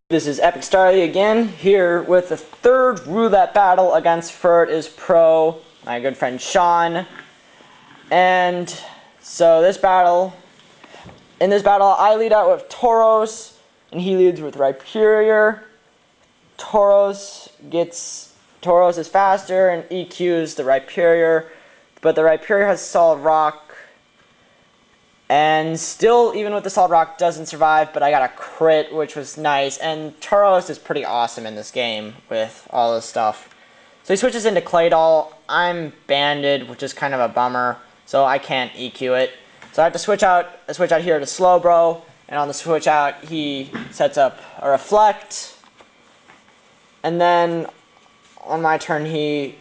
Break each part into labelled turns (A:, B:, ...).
A: This is epicstarly again, here with the third roulette battle against Furretizpro, my good friend Sean. And so in this battle, I lead out with Tauros, and he leads with Rhyperior. Tauros is faster and EQs the Rhyperior, but the Rhyperior has Solid Rock. And still, even with the Solid Rock, doesn't survive, but I got a crit, which was nice. And Tauros is pretty awesome in this game with all this stuff. So he switches into Claydol. I'm banded, which is kind of a bummer, so I can't EQ it. So I have to switch out here to Slowbro, and on the switch out, he sets up a Reflect. And then on my turn, he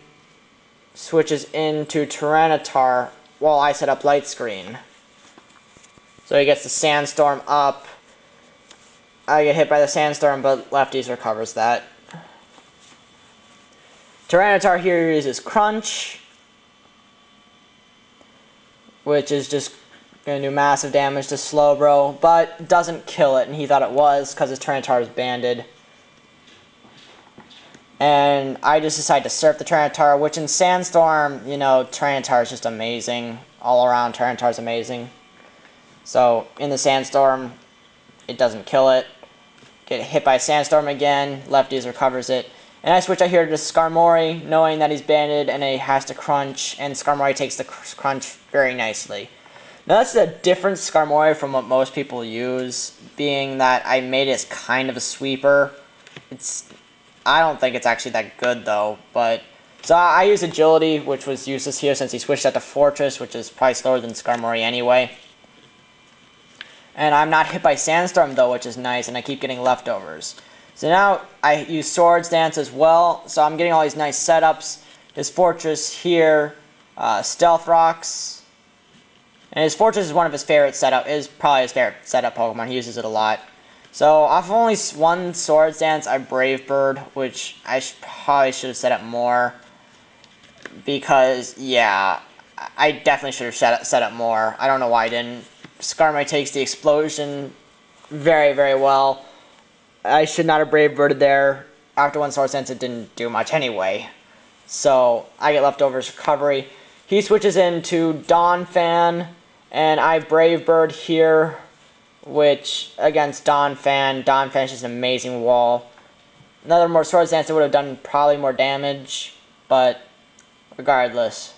A: switches into Tyranitar while I set up Light Screen. So he gets the Sandstorm up. I get hit by the Sandstorm, but Lefties recovers that. Tyranitar here uses Crunch, which is just going to do massive damage to Slowbro, but doesn't kill it, and he thought it was because his Tyranitar is banded. And I just decide to surf the Tyranitar, which in Sandstorm, you know, Tyranitar is just amazing. All around, Tyranitar is amazing. So, in the Sandstorm, it doesn't kill it. Get hit by Sandstorm again, Lefties recovers it. And I switch out here to Skarmory, knowing that he's banded and he has to Crunch, and Skarmory takes the Crunch very nicely. Now that's a different Skarmory from what most people use, being that I made it as kind of a sweeper. I don't think it's actually that good though, but... So I use Agility, which was useless here since he switched out to Fortress, which is probably slower than Skarmory anyway. And I'm not hit by Sandstorm though, which is nice, and I keep getting leftovers. So now I use Swords Dance as well, so I'm getting all these nice setups. His Fortress here, Stealth Rocks. And his Fortress is one of his favorite probably his favorite setup Pokemon. He uses it a lot. So off of only one Swords Dance, I Brave Bird, which I probably should have set up more. Because, yeah, I definitely should have set up more. I don't know why I didn't. Skarmory takes the Explosion very, very well. I should not have Brave Birded there. After one Swords Dance, it didn't do much anyway. So, I get Leftovers Recovery. He switches into Donphan, and I Brave Bird here, which, against Donphan is just an amazing wall. Another more Swords Dance, it would have done probably more damage, but regardless.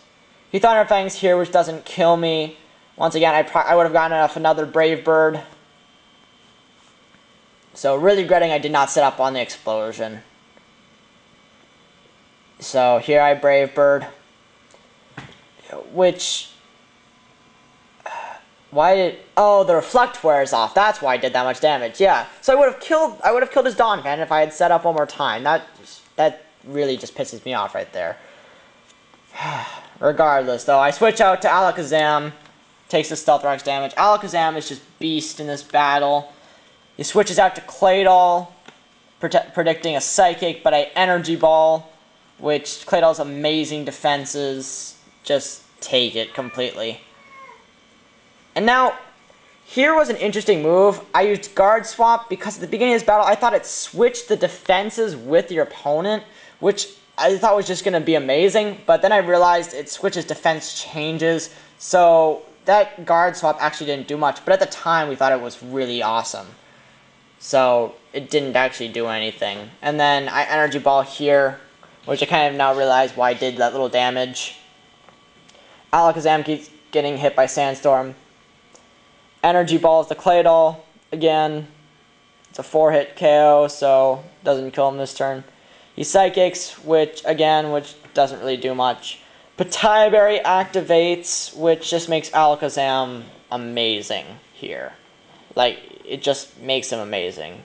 A: He Thunder Fangs here, which doesn't kill me. Once again, I would have gotten off another Brave Bird. So, really regretting I did not set up on the Explosion. So, here I Brave Bird. Which... Oh, the Reflect wears off. That's why I did that much damage. Yeah. So I would have killed his Donphan if I had set up one more time. That really just pisses me off right there. Regardless, though, I switch out to Alakazam. Takes the Stealth Rocks damage. Alakazam is just beast in this battle. He switches out to Claydol, predicting a Psychic, but I Energy Ball, which Claydol's amazing defenses just take it completely. And now, here was an interesting move. I used Guard Swap because at the beginning of this battle, I thought it switched the defenses with your opponent, which I thought was just going to be amazing, but then I realized it switches defense changes, so that Guard Swap actually didn't do much, but at the time we thought it was really awesome. So it didn't actually do anything. And then I Energy Ball here, which I kind of now realize why I did that little damage. Alakazam keeps getting hit by Sandstorm. Energy Balls the Claydol again. It's a 4-hit KO, so doesn't kill him this turn. He Psychics, which doesn't really do much. Pataya Berry activates, which just makes Alakazam amazing here. Like, it just makes him amazing.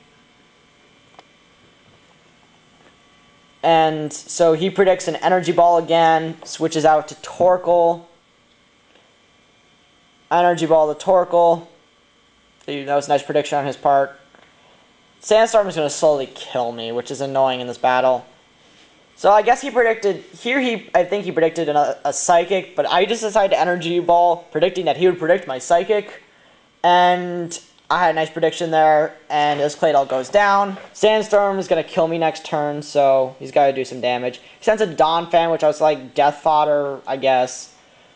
A: And so he predicts an Energy Ball again, switches out to Torkoal. Energy Ball to Torkoal. That was a nice prediction on his part. Sandstorm is going to slowly kill me, which is annoying in this battle. So I guess he predicted, I think he predicted a Psychic, but I just decided to Energy Ball, predicting that he would predict my Psychic. And I had a nice prediction there, and this Claydol goes down. Sandstorm is going to kill me next turn, so he's got to do some damage. He sends a Donphan, which I was like, death fodder, I guess.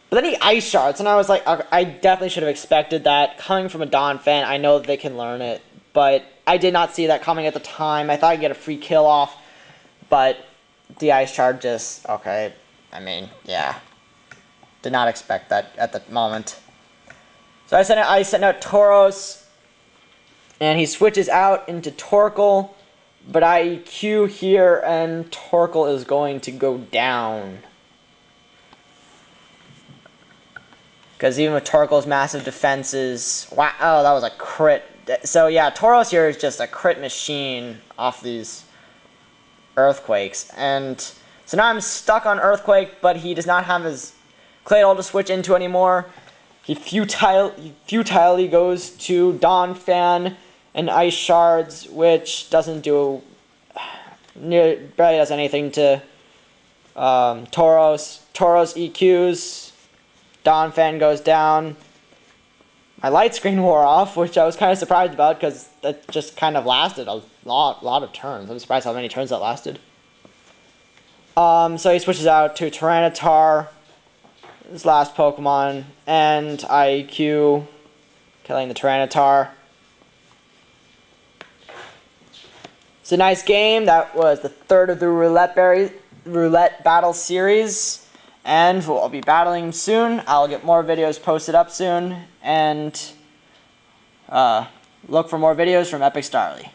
A: But then he Ice Shards, and I was like, I definitely should have expected that. Coming from a Donphan, I know that they can learn it, but I did not see that coming at the time. I thought I'd get a free kill off, but the Ice Shard just, okay, I mean, yeah. Did not expect that at the moment. So I sent out Tauros, and he switches out into Torkoal, but I Q here, and Torkoal is going to go down. Because even with Torkoal's massive defenses, wow, oh, that was a crit. So yeah, Tauros here is just a crit machine off these Earthquakes. And so now I'm stuck on Earthquake, but he does not have his Claydol to switch into anymore. He futilely goes to Donphan and Ice Shards, which doesn't do, barely does anything to Tauros. Tauros EQs, Donphan goes down. My light screen wore off, which I was kind of surprised about because that just kind of lasted a lot of turns. I'm surprised how many turns that lasted. So he switches out to Tyranitar, his last Pokemon, and IQ, killing the Tyranitar. It's a nice game. That was the third of the Roulette Battle Series, and we'll be battling soon. I'll get more videos posted up soon, and look for more videos from epicstarly.